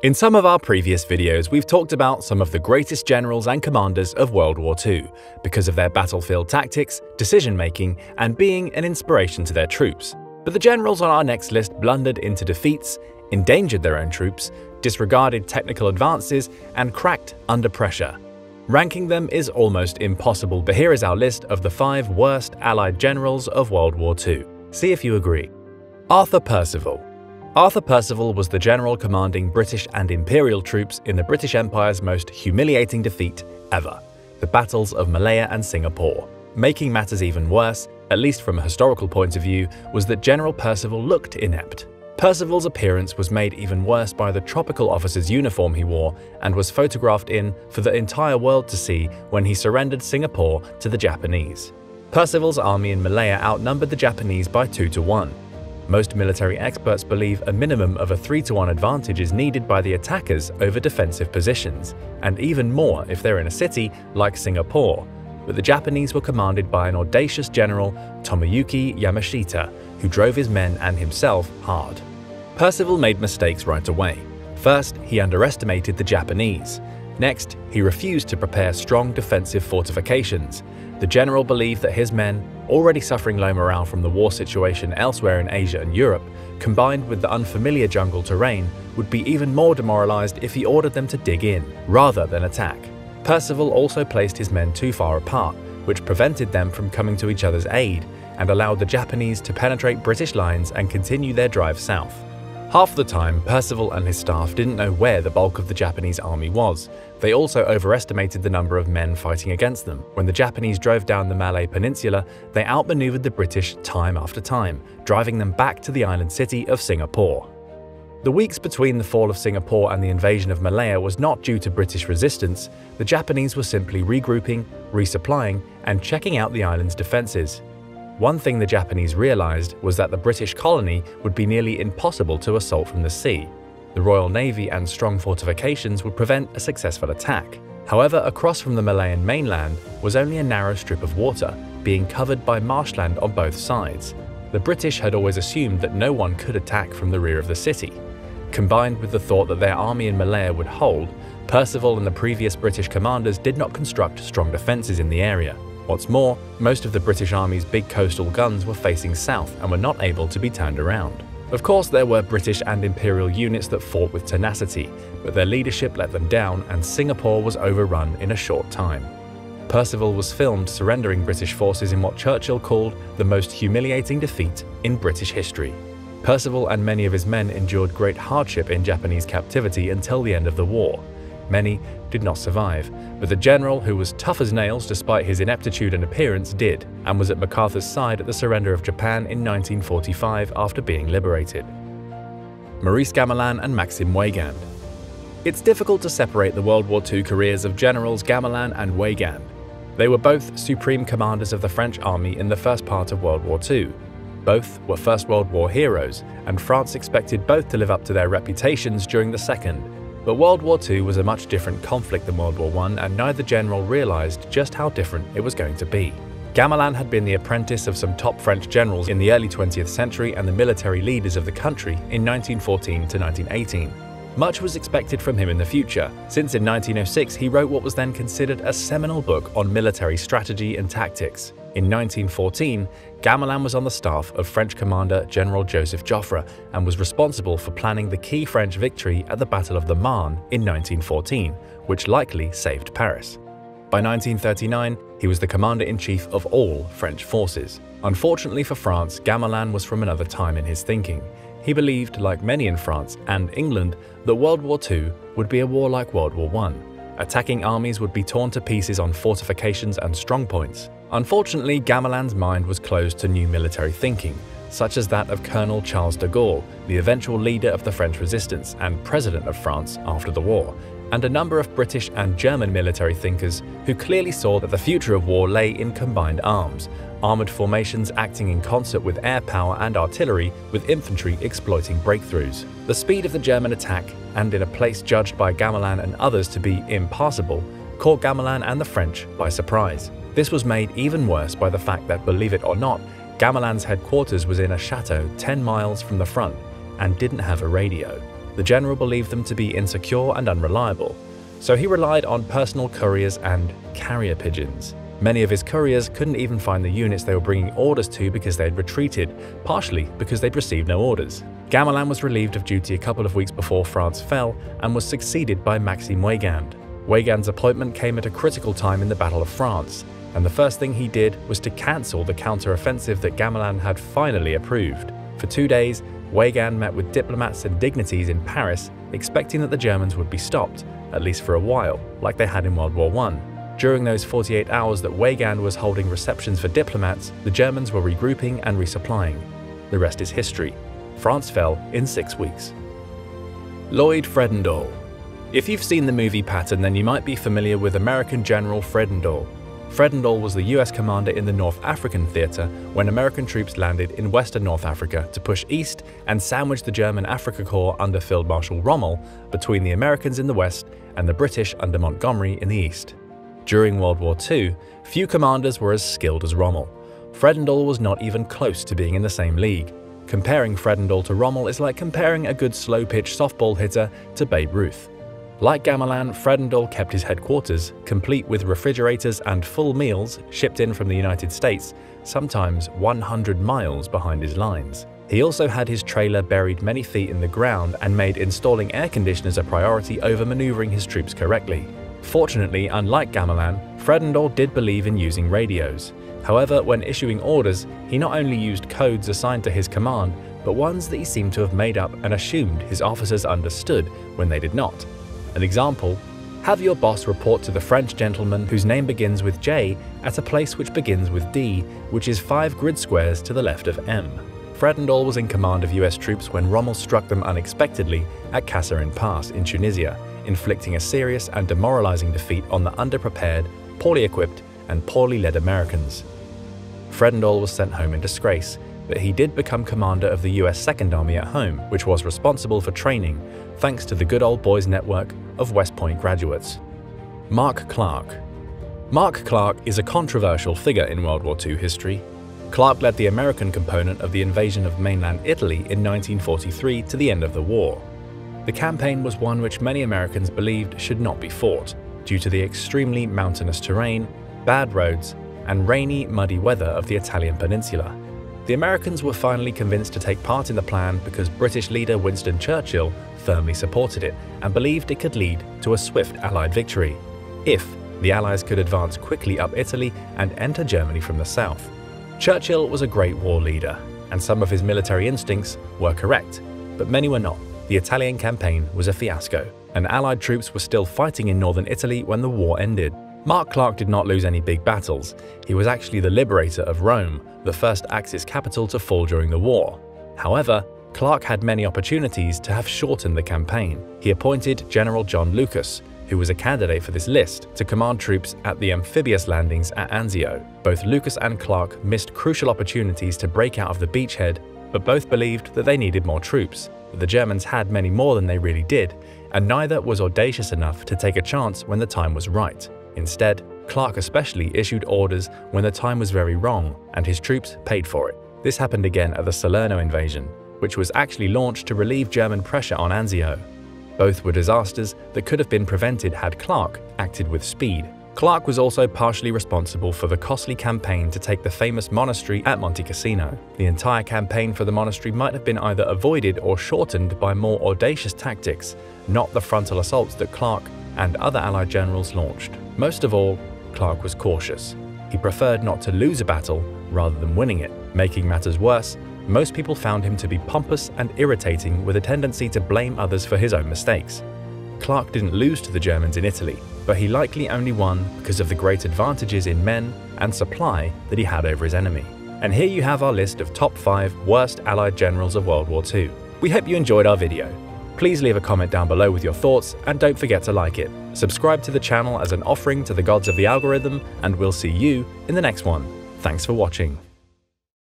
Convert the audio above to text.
In some of our previous videos, we've talked about some of the greatest generals and commanders of World War II because of their battlefield tactics, decision-making, and being an inspiration to their troops. But the generals on our next list blundered into defeats, endangered their own troops, disregarded technical advances, and cracked under pressure. Ranking them is almost impossible, but here is our list of the 5 worst Allied generals of World War II. See if you agree. Arthur Percival. Arthur Percival was the general commanding British and Imperial troops in the British Empire's most humiliating defeat ever, the battles of Malaya and Singapore. Making matters even worse, at least from a historical point of view, was that General Percival looked inept. Percival's appearance was made even worse by the tropical officer's uniform he wore and was photographed in for the entire world to see when he surrendered Singapore to the Japanese. Percival's army in Malaya outnumbered the Japanese by 2 to 1. Most military experts believe a minimum of a 3 to 1 advantage is needed by the attackers over defensive positions, and even more if they're in a city like Singapore. But the Japanese were commanded by an audacious general, Tomoyuki Yamashita, who drove his men and himself hard. Percival made mistakes right away. First, he underestimated the Japanese. Next, he refused to prepare strong defensive fortifications. The general believed that his men, already suffering low morale from the war situation elsewhere in Asia and Europe, combined with the unfamiliar jungle terrain, would be even more demoralized if he ordered them to dig in, rather than attack. Percival also placed his men too far apart, which prevented them from coming to each other's aid and allowed the Japanese to penetrate British lines and continue their drive south. Half the time, Percival and his staff didn't know where the bulk of the Japanese army was. They also overestimated the number of men fighting against them. When the Japanese drove down the Malay Peninsula, they outmaneuvered the British time after time, driving them back to the island city of Singapore. The weeks between the fall of Singapore and the invasion of Malaya was not due to British resistance. The Japanese were simply regrouping, resupplying, and checking out the island's defenses. One thing the Japanese realized was that the British colony would be nearly impossible to assault from the sea. The Royal Navy and strong fortifications would prevent a successful attack. However, across from the Malayan mainland was only a narrow strip of water, being covered by marshland on both sides. The British had always assumed that no one could attack from the rear of the city. Combined with the thought that their army in Malaya would hold, Percival and the previous British commanders did not construct strong defences in the area. What's more, most of the British Army's big coastal guns were facing south and were not able to be turned around. Of course, there were British and Imperial units that fought with tenacity, but their leadership let them down and Singapore was overrun in a short time. Percival was filmed surrendering British forces in what Churchill called the most humiliating defeat in British history. Percival and many of his men endured great hardship in Japanese captivity until the end of the war. Many did not survive, but the general, who was tough as nails despite his ineptitude and appearance, did, and was at MacArthur's side at the surrender of Japan in 1945 after being liberated. Maurice Gamelin and Maxime Weygand. It's difficult to separate the World War II careers of Generals Gamelin and Weygand. They were both supreme commanders of the French army in the first part of World War II. Both were First World War heroes, and France expected both to live up to their reputations during the Second. But World War II was a much different conflict than World War I, and neither general realized just how different it was going to be. Gamelin had been the apprentice of some top French generals in the early 20th century and the military leaders of the country in 1914 to 1918. Much was expected from him in the future, since in 1906 he wrote what was then considered a seminal book on military strategy and tactics. In 1914, Gamelin was on the staff of French commander General Joseph Joffre and was responsible for planning the key French victory at the Battle of the Marne in 1914, which likely saved Paris. By 1939, he was the commander-in-chief of all French forces. Unfortunately for France, Gamelin was from another time in his thinking. He believed, like many in France and England, that World War II would be a war like World War I. Attacking armies would be torn to pieces on fortifications and strongpoints. Unfortunately, Gamelin's mind was closed to new military thinking, such as that of Colonel Charles de Gaulle, the eventual leader of the French resistance and president of France after the war, and a number of British and German military thinkers who clearly saw that the future of war lay in combined arms, armored formations acting in concert with air power and artillery, with infantry exploiting breakthroughs. The speed of the German attack, and in a place judged by Gamelin and others to be impassable, caught Gamelin and the French by surprise. This was made even worse by the fact that, believe it or not, Gamelin's headquarters was in a chateau 10 miles from the front and didn't have a radio. the general believed them to be insecure and unreliable, so he relied on personal couriers and carrier pigeons. Many of his couriers couldn't even find the units they were bringing orders to because they'd retreated, partially because they'd received no orders. Gamelin was relieved of duty a couple of weeks before France fell and was succeeded by Maxime Weygand. Weygand's appointment came at a critical time in the Battle of France, and the first thing he did was to cancel the counter-offensive that Gamelin had finally approved. For 2 days, Weygand met with diplomats and dignitaries in Paris, expecting that the Germans would be stopped, at least for a while, like they had in World War I. During those 48 hours that Weygand was holding receptions for diplomats, the Germans were regrouping and resupplying. The rest is history. France fell in 6 weeks. Lloyd Fredendall. If you've seen the movie Patton, then you might be familiar with American General Fredendall. Fredendall was the US commander in the North African theater when American troops landed in western North Africa to push east and sandwich the German Afrika Korps under Field Marshal Rommel between the Americans in the west and the British under Montgomery in the east. During World War II, few commanders were as skilled as Rommel. Fredendall was not even close to being in the same league. Comparing Fredendall to Rommel is like comparing a good slow-pitch softball hitter to Babe Ruth. Like Gamelin, Fredendall kept his headquarters, complete with refrigerators and full meals shipped in from the United States, sometimes 100 miles behind his lines. He also had his trailer buried many feet in the ground and made installing air conditioners a priority over maneuvering his troops correctly. Fortunately, unlike Gamelin, Fredendall did believe in using radios. However, when issuing orders, he not only used codes assigned to his command, but ones that he seemed to have made up and assumed his officers understood when they did not. An example: have your boss report to the French gentleman whose name begins with J at a place which begins with D, which is 5 grid squares to the left of M. Fredendall was in command of US troops when Rommel struck them unexpectedly at Kasserine Pass in Tunisia, inflicting a serious and demoralizing defeat on the underprepared, poorly equipped, and poorly led Americans. Fredendall was sent home in disgrace, but he did become commander of the US Second Army at home, which was responsible for training, thanks to the good old boys network of West Point graduates. Mark Clark. Mark Clark is a controversial figure in World War II history. Clark led the American component of the invasion of mainland Italy in 1943 to the end of the war. The campaign was one which many Americans believed should not be fought, due to the extremely mountainous terrain, bad roads, and rainy, muddy weather of the Italian peninsula. The Americans were finally convinced to take part in the plan because British leader Winston Churchill firmly supported it and believed it could lead to a swift Allied victory, if the Allies could advance quickly up Italy and enter Germany from the south. Churchill was a great war leader, and some of his military instincts were correct, but many were not. The Italian campaign was a fiasco, and Allied troops were still fighting in northern Italy when the war ended. Mark Clark did not lose any big battles. He was actually the liberator of Rome, the first Axis capital to fall during the war. However, Clark had many opportunities to have shortened the campaign. He appointed General John Lucas, who was a candidate for this list, to command troops at the amphibious landings at Anzio. Both Lucas and Clark missed crucial opportunities to break out of the beachhead, but both believed that they needed more troops. But the Germans had many more than they really did, and neither was audacious enough to take a chance when the time was right. Instead, Clark especially issued orders when the time was very wrong, and his troops paid for it. This happened again at the Salerno invasion, which was actually launched to relieve German pressure on Anzio. Both were disasters that could have been prevented had Clark acted with speed. Clark was also partially responsible for the costly campaign to take the famous monastery at Monte Cassino. The entire campaign for the monastery might have been either avoided or shortened by more audacious tactics, not the frontal assaults that Clark and other Allied generals launched. Most of all, Clark was cautious. He preferred not to lose a battle rather than winning it. Making matters worse, most people found him to be pompous and irritating with a tendency to blame others for his own mistakes. Clark didn't lose to the Germans in Italy, but he likely only won because of the great advantages in men and supply that he had over his enemy. And here you have our list of top 5 worst Allied generals of World War II. We hope you enjoyed our video. Please leave a comment down below with your thoughts and don't forget to like it. Subscribe to the channel as an offering to the gods of the algorithm, and we'll see you in the next one. Thanks for watching.